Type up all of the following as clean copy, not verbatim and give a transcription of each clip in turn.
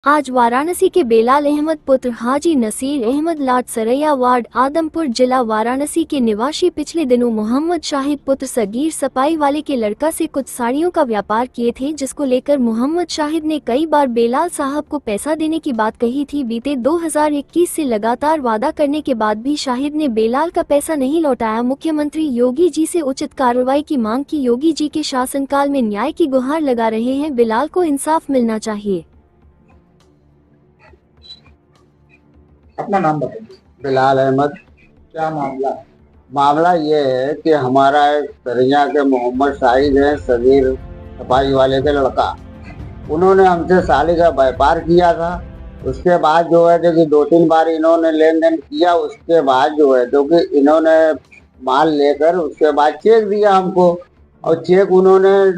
आज वाराणसी के बेलाल अहमद पुत्र हाजी नसीर अहमद लाट सरैया वार्ड आदमपुर जिला वाराणसी के निवासी पिछले दिनों मोहम्मद शाहिद पुत्र सगीर सपाई वाले के लड़का से कुछ साड़ियों का व्यापार किए थे, जिसको लेकर मोहम्मद शाहिद ने कई बार बेलाल साहब को पैसा देने की बात कही थी। बीते 2021 से लगातार वादा करने के बाद भी शाहिद ने बेलाल का पैसा नहीं लौटाया। मुख्यमंत्री योगी जी से उचित कार्रवाई की मांग की। योगी जी के शासनकाल में न्याय की गुहार लगा रहे हैं, बेलाल को इंसाफ मिलना चाहिए। अपना नाम बताइए। बेलाल अहमद। क्या मामला? मामला ये है कि हमारा सरैया के मोहम्मद शाहिद है, सगीर सफाई वाले के लड़का। उन्होंने हमसे साड़ी का व्यापार किया था। उसके बाद जो है कि 2-3 बार इन्होंने लेन देन किया। उसके बाद जो है तो कि इन्होंने माल लेकर उसके बाद चेक दिया हमको, और चेक उन्होंने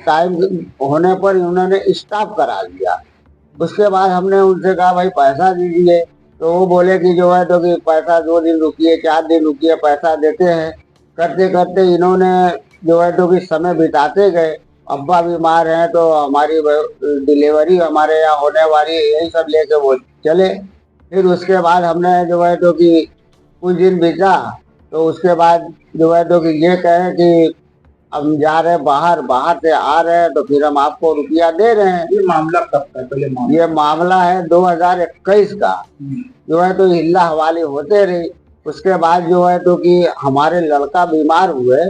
टाइम होने पर उन्होंने स्टॉप करा दिया। उसके बाद हमने उनसे कहा भाई पैसा दीजिए, तो वो बोले कि जो है तो कि पैसा 2 दिन रुकिए, 4 दिन रुकिए, पैसा देते हैं। करते करते इन्होंने जो है तो कि समय बिताते गए। अब्बा बीमार हैं तो हमारी डिलीवरी हमारे यहाँ होने वाली है, यही सब लेके वो चले। फिर उसके बाद हमने जो है तो कि कुछ दिन बीता, तो उसके बाद जो है तो कि ये कहे कि हम जा रहे हैं बाहर, बाहर से आ रहे हैं तो फिर हम आपको रुपया दे रहे हैं। ये मामला कब का? पहले ये मामला है 2021 का। जो है तो हिल्ला हवाले होते रही। उसके बाद जो है तो कि हमारे लड़का बीमार हुए,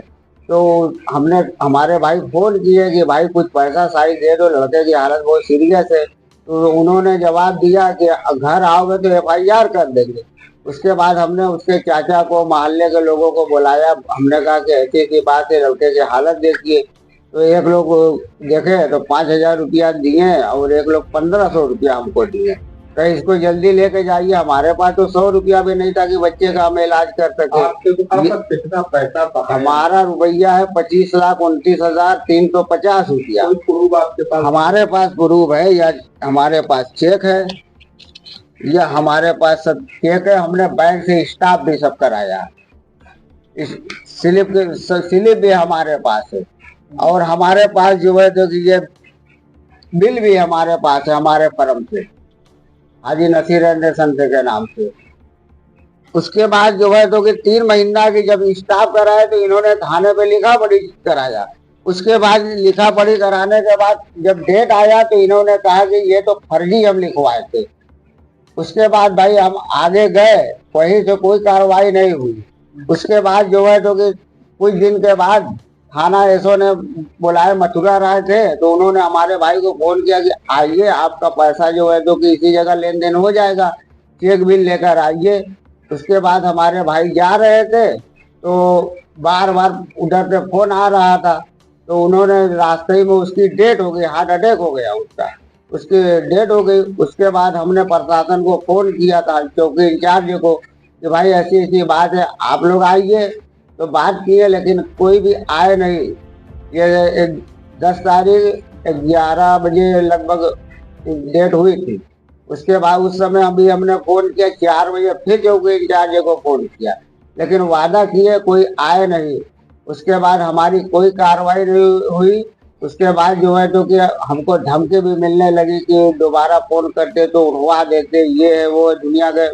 तो हमने हमारे भाई फोन किए कि भाई कुछ पैसा साड़ी दे दो, लड़के की हालत बहुत सीरियस है। तो उन्होंने जवाब दिया कि घर आओगे तो FIR कर देंगे। उसके बाद हमने उसके चाचा को, मोहल्ले के लोगों को बुलाया। हमने कहा कि ऐसी ऐसी बात है, लड़के की हालत देखिए। तो एक लोग देखे तो 5,000 रुपया दिए, और एक लोग 1,500 रुपया हमको दिए। तो इसको जल्दी लेके जाइए। हमारे पास तो 100 रुपया भी नहीं था कि बच्चे का हम इलाज कर सके। आपके पास कितना पैसा था? हमारा रुपया है 25,29,350 रुपया। प्रूफ आपके पास? हमारे पास प्रूफ है, या हमारे पास चेक है, या हमारे पास सब चेक है। हमने बैंक से स्टाफ भी सब कराया। इस स्लिप भी हमारे पास है, और हमारे पास जो है तो ये बिल भी हमारे पास है, हमारे फर्म से, हाजी नसीर के नाम से। उसके बाद जो है तो कि 3 महीना की जब स्टाफ कराया तो इन्होंने थाने पे लिखा पढ़ी कराया। उसके बाद लिखा पढ़ी कराने के बाद जब डेट आया तो इन्होंने कहा कि ये तो फर्जी हम लिखवाए थे। उसके बाद भाई हम आगे गए, वहीं से कोई कार्रवाई नहीं हुई। उसके बाद जो है तो कि कुछ दिन के बाद थाना एसओ ने बुलाए, मथुरा राय थे, तो उन्होंने हमारे भाई को फोन किया कि आइए, आपका पैसा जो है तो कि इसी जगह लेन देन हो जाएगा, चेक बिल लेकर आइए। उसके बाद हमारे भाई जा रहे थे, तो बार बार उधर से फोन आ रहा था। तो उन्होंने रास्ते में उसकी डेट हो गई, हार्ट अटैक हो गया उसका, उसकी डेट हो गई। उसके बाद हमने प्रशासन को फोन किया था, चौकी इंचार्ज को, कि भाई ऐसी ऐसी बात है, आप लोग आइए। तो बात की है, लेकिन कोई भी आए नहीं। ये 10 तारीख 11 बजे लगभग डेट हुई थी। उसके बाद उस समय अभी हमने फोन किया 4 बजे, फिर चौकी इंचार्ज को फोन किया, लेकिन वादा किए, कोई आए नहीं। उसके बाद हमारी कोई कार्रवाई नहीं हुई। उसके बाद जो है तो कि हमको धमकी भी मिलने लगी कि दोबारा फोन करते तो उड़वा देते, ये है वो, दुनिया के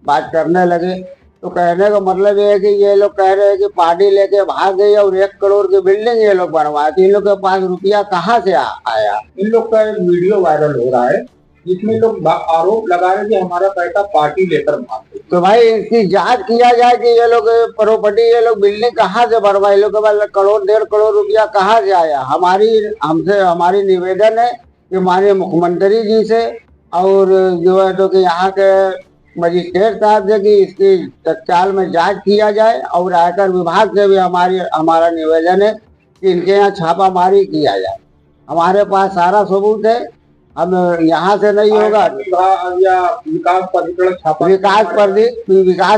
बात करने लगे। तो कहने का मतलब ये है कि ये लोग कह रहे हैं कि पार्टी लेके भाग गई और 1 करोड़ की बिल्डिंग ये लोग बनवाए। तो इन लोग के पास रुपया कहाँ से आया? इन लोग का एक वीडियो वायरल हो रहा है जिसमें लोग आरोप लगा रहे हैं कि हमारा पैसा पार्टी लेकर भाग गई। तो भाई इसकी जांच किया जाए कि ये लोग प्रॉपर्टी, ये लोग बिल्डिंग कहाँ से बनवाए, लोग के पास करोड़ 1.5 करोड़ रुपया कहाँ से आया? हमारी निवेदन है कि माननीय मुख्यमंत्री जी से, और जो है तो कि यहाँ के मजिस्ट्रेट साहब से, कि इसकी तत्काल में जांच किया जाए। और आयकर विभाग से भी हमारा निवेदन है कि इनके यहाँ छापामारी किया जाए। हमारे पास सारा सबूत है, हम यहाँ से नहीं होगा। या विकास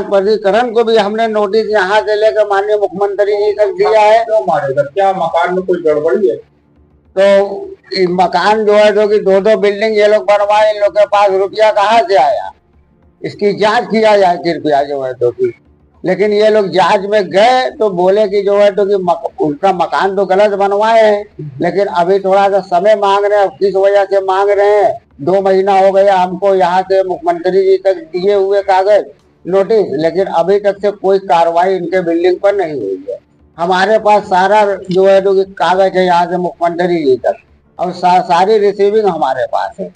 प्राधिकरण को भी हमने नोटिस यहाँ से लेकर माननीय मुख्यमंत्री जी तक दिया है। क्यों मारेगा? क्या मकान में कोई गड़बड़ी है? तो मकान जो है जो कि 2-2 बिल्डिंग ये लोग बनवाए, इन लोग के पास रुपया कहाँ से आया? इसकी जांच किया जाए कृपया, जो है तो कि। लेकिन ये लोग जांच में गए तो बोले कि जो है तो कि उनका मकान तो गलत बनवाए हैं, लेकिन अभी थोड़ा सा समय मांग रहे हैं। किस वजह से मांग रहे हैं 2 महीना हो गया हमको यहाँ से मुख्यमंत्री जी तक दिए हुए कागज नोटिस, लेकिन अभी तक से कोई कार्रवाई इनके बिल्डिंग पर नहीं हुई है। हमारे पास सारा जो है तो कागज है यहाँ से मुख्यमंत्री जी तक, और सारी रिसीविंग हमारे पास है।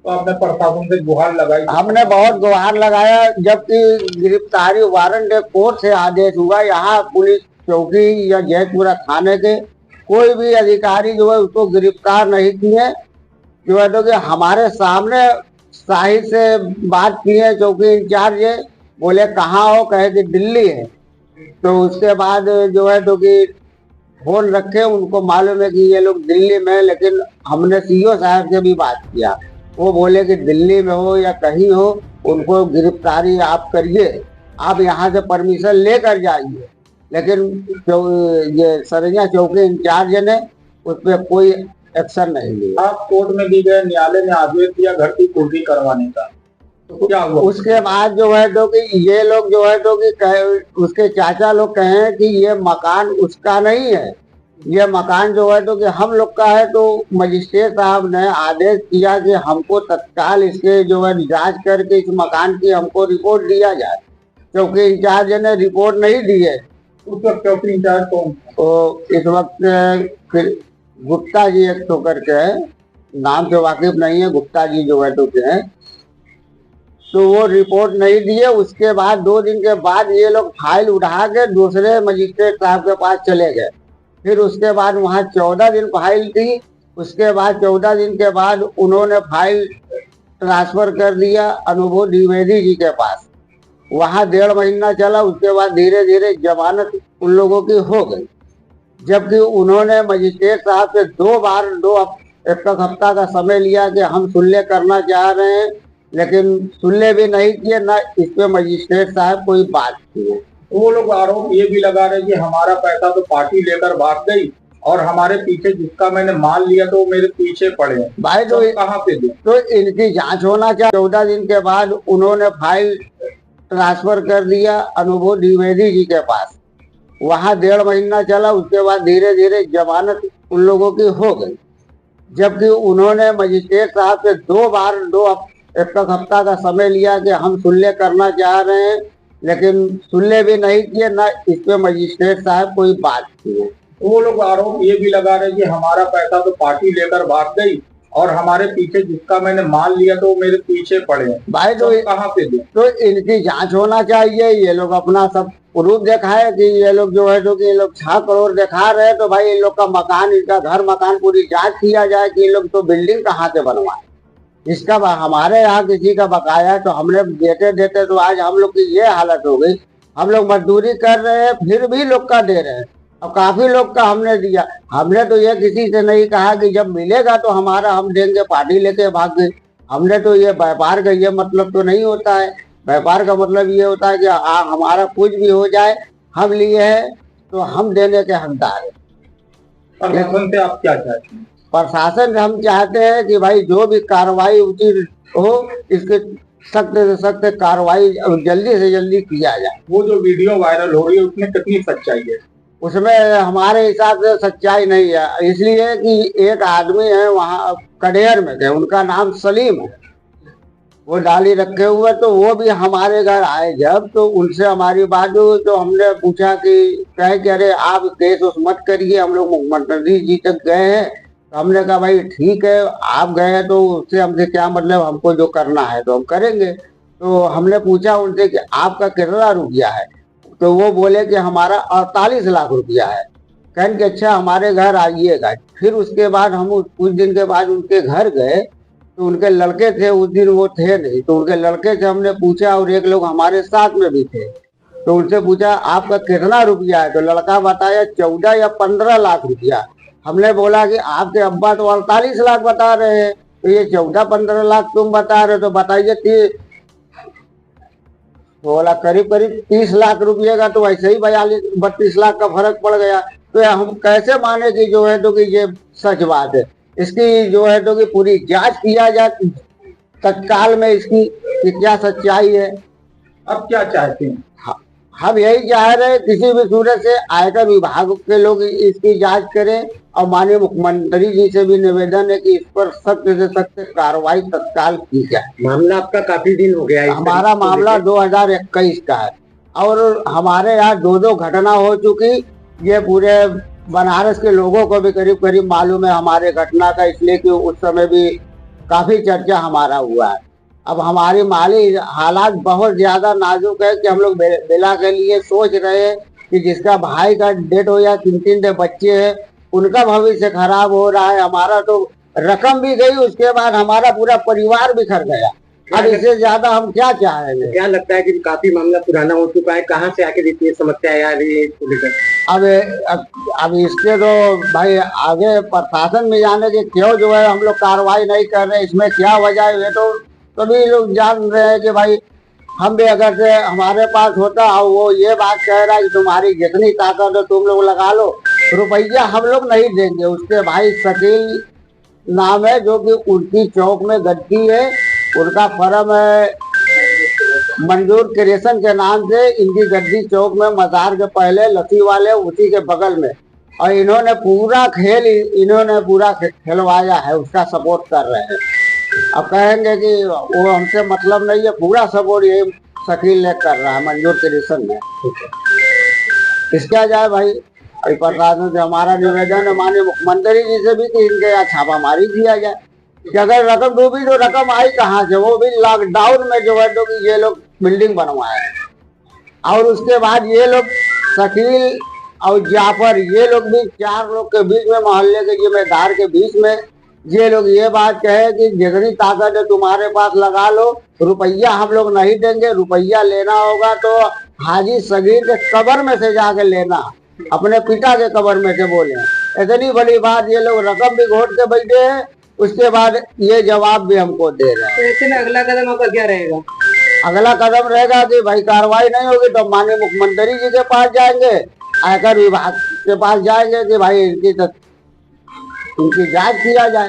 तो आपने प्रशासन से गुहार लगाई? हमने बहुत गुहार लगाया, जबकि गिरफ्तारी वारंट कोर्ट से आदेश हुआ। यहाँ पुलिस चौकी या जयपुरा थाने के कोई भी अधिकारी जो है उसको गिरफ्तार नहीं किए। जो है तो कि हमारे सामने साहिद से बात किए, चौकी इंचार्ज बोले कहाँ हो, कहे कि दिल्ली है। तो उसके बाद जो है तो कि फोन रखे, उनको मालूम है कि ये लोग दिल्ली में, लेकिन हमने सीओ साहब से भी बात किया, वो बोले कि दिल्ली में हो या कहीं हो, उनको गिरफ्तारी आप करिए, आप यहाँ से परमिशन लेकर जाइए। लेकिन जो ये सरैया चौकी इंचार्ज ने उस पर कोई एक्शन नहीं लिया। आप कोर्ट में भी गए, न्यायालय ने आदेश दिया घर की कुर्की करवाने का, तो क्या हुआ? उसके बाद जो है तो कि ये लोग जो है तो कि उसके चाचा लोग कहे कि ये मकान उसका नहीं है, ये मकान जो है तो कि हम लोग का है। तो मजिस्ट्रेट साहब ने आदेश किया कि हमको तत्काल इसके जो है जांच करके इस मकान की हमको रिपोर्ट दिया जाए। चौकी इंचार्ज ने रिपोर्ट नहीं दी है। उस वक्त चौकी इंचार्ज कौन? तो इस वक्त गुप्ता जी एक तो करके है, नाम से वाकिफ नहीं है, गुप्ता जी जो है तो के हैं। तो वो रिपोर्ट नहीं दिए। उसके बाद 2 दिन के बाद ये लोग फाइल उठा के दूसरे मजिस्ट्रेट साहब के पास चले गए। फिर उसके बाद वहाँ 14 दिन फाइल थी। उसके बाद 14 दिन के बाद उन्होंने फाइल ट्रांसफर कर दिया अनुभव द्विवेदी जी के पास। वहाँ 1.5 महीना चला। उसके बाद धीरे धीरे जमानत उन लोगों की हो गई, जबकि उन्होंने मजिस्ट्रेट साहब से 2 बार 1 हफ्ता का समय लिया कि हम सुनले करना चाह रहे हैं, लेकिन सुनले भी नहीं किए, ना इस पे मजिस्ट्रेट साहब कोई बात किए। वो लोग आरोप ये भी लगा रहे कि हमारा पैसा तो पार्टी लेकर भाग गई और हमारे पीछे जिसका मैंने माल लिया तो वो मेरे पीछे पड़े हैं। भाई तो कहाँ पे दे? तो इनकी जांच होना चाहिए। 14 दिन के बाद उन्होंने फाइल ट्रांसफर कर दिया अनुभव द्विवेदी जी के पास। वहाँ 1.5 महीना चला। उसके बाद धीरे धीरे जमानत उन लोगों की हो गई, जबकि उन्होंने मजिस्ट्रेट साहब से 2 बार 1 हफ्ता का समय लिया कि हम सुनले करना चाह रहे हैं, लेकिन सुनले भी नहीं किए, ना इस पे मजिस्ट्रेट साहब कोई बात किए। वो लोग आरोप ये भी लगा रहे कि हमारा पैसा तो पार्टी लेकर भाग गई और हमारे पीछे जिसका मैंने माल लिया तो वो मेरे पीछे पड़े हैं। भाई तो कहाँ पे दे? तो इनकी जांच होना चाहिए। ये लोग अपना सब प्रूफ दिखाए कि ये लोग जो है तो कि ये लोग 6 करोड़ दिखा रहे हैं। तो भाई इन लोग का मकान, इनका घर मकान पूरी जांच किया जाए कि ये लोग तो बिल्डिंग कहाँ से बनवाए। इसका हमारे यहाँ किसी का बकाया तो हमने देते देते तो आज हम लोग की ये हालत हो गई। हम लोग मजदूरी कर रहे हैं, फिर भी लोग का दे रहे हैं। अब काफी लोग का हमने दिया। हमने तो ये किसी से नहीं कहा कि जब मिलेगा तो हमारा हम देंगे, पार्टी लेके भाग गए। हमने तो ये व्यापार का ये मतलब तो नहीं होता है। व्यापार का मतलब ये होता है कि हमारा कुछ भी हो जाए, हम लिए हैं तो हम देने के हकदार हैं। प्रशासन से आप क्या चाहते हैं? प्रशासन से हम चाहते हैं कि भाई जो भी कार्रवाई उचित हो, इसके सख्त से सख्त कार्रवाई जल्दी से जल्दी किया जाए। वो जो वीडियो वायरल हो रही है उसमें कितनी सच्चाई है? उसमें हमारे हिसाब से सच्चाई नहीं है, इसलिए कि एक आदमी है वहाँ कडेर में के, उनका नाम सलीम है, वो डाली रखे हुए। तो वो भी हमारे घर आए जब, तो उनसे हमारी बात हुई तो हमने पूछा कि कहे कि अरे आप केस उस मत करिए, हम लोग मुख्यमंत्री जी तक गए हैं। तो हमने कहा भाई ठीक है, आप गए हैं तो उससे हमसे क्या मतलब, हमको जो करना है तो हम करेंगे। तो हमने पूछा उनसे कि आपका कितना रुपया है, तो वो बोले कि हमारा 48 लाख रुपया है। कहने कि अच्छा हमारे घर आइएगा। फिर उसके बाद हम कुछ दिन के बाद उनके घर गए तो उनके लड़के थे, उस दिन वो थे नहीं, तो उनके लड़के से हमने पूछा और एक लोग हमारे साथ में भी थे। तो उनसे पूछा आपका कितना रुपया है, तो लड़का बताया 14 या 15 लाख रुपया। हमने बोला कि आपके अब्बा तो 48 लाख बता रहे हैं, तो ये 14-15 लाख तुम बता रहे हो, तो बताइए। बोला करीब करीब 30 लाख रुपये का, तो ऐसे ही 32 लाख का फर्क पड़ गया। तो हम कैसे माने कि जो है तो कि ये सच बात है। इसकी जो है तो कि पूरी जांच किया जाए तत्काल में, इसकी कि क्या सच्चाई है। अब क्या चाहते हैं? हम यही चाह रहे हैं किसी भी सूरत से आयकर विभाग के लोग इसकी जांच करें और माननीय मुख्यमंत्री जी से भी निवेदन है कि इस पर सख्त से सख्त कार्रवाई तत्काल की जाए। मामला आपका काफी दिन हो गया है। हमारा मामला 2021 का है और हमारे यहाँ 2 घटना हो चुकी। ये पूरे बनारस के लोगों को भी करीब करीब मालूम है हमारे घटना का, इसलिए कि उस समय भी काफी चर्चा हमारा हुआ है। अब हमारी माली हालात बहुत ज्यादा नाजुक है कि हम लोग बेला के लिए सोच रहे हैं कि जिसका भाई का डेथ हो या 3 बच्चे हैं उनका भविष्य खराब हो रहा है। हमारा तो रकम भी गई, उसके बाद हमारा पूरा परिवार बिखर गया। अब इससे ज्यादा हम क्या चाहेंगे? क्या लगता है कि काफी मामला पुराना हो चुका है, कहाँ से आके इतनी समस्या आ रही है इसको लेकर? अब इसके तो भाई आगे प्रशासन में जाने के क्यों जो है हम लोग कार्रवाई नहीं कर रहे, इसमें क्या वजह है ये तो सभी लोग जान रहे हैं कि भाई हम भी अगर से हमारे पास होता और वो ये बात कह रहा है कि तुम्हारी जितनी ताकत है तुम लोग लगा लो, रुपया हम लोग नहीं देंगे। उसके भाई शकील नाम है जो कि उनकी चौक में गद्दी है, उनका फर्म है मंजूर क्रिएशन के नाम से। इनकी गद्दी चौक में मजार के पहले लस्सी वाले उसी के बगल में, और इन्होंने पूरा खेलवाया है, उसका सपोर्ट कर रहे हैं। अब कहेंगे कि वो हमसे मतलब नहीं है, पूरा सपोर्ट यही शकील ने कर रहा है मंजूर क्रिएशन में। इसका जाए भाई प्रशासन से हमारा निवेदन है माननीय मुख्यमंत्री जी से भी कि इनके यहाँ छापामारी किया जाए कि अगर रकम डूबी तो रकम आई कहाँ से, वो भी लॉकडाउन में जो है तो कि ये लोग बिल्डिंग बनवाए और उसके बाद ये लोग शकील और जाफर ये लोग भी 4 लोग के बीच में, मोहल्ले के जिम्मेदार के बीच में ये लोग ये बात कहे कि जितनी ताकत है तुम्हारे पास लगा लो, रुपया हम लोग नहीं देंगे। रुपया लेना होगा तो हाजी सगीर के कब्र में से जाके लेना, अपने पिता के कब्र में से बोले। इतनी बड़ी बात ये लोग रकम भी घोट के बैठे हैं, उसके बाद ये जवाब भी हमको दे रहे हैं। तो ऐसे में अगला कदम आपका क्या रहेगा? अगला कदम रहेगा कि भाई कार्रवाई नहीं होगी तो माननीय मुख्यमंत्री जी के पास जाएंगे, आयकर विभाग के पास जाएंगे कि भाई इनकी जांच किया जाए।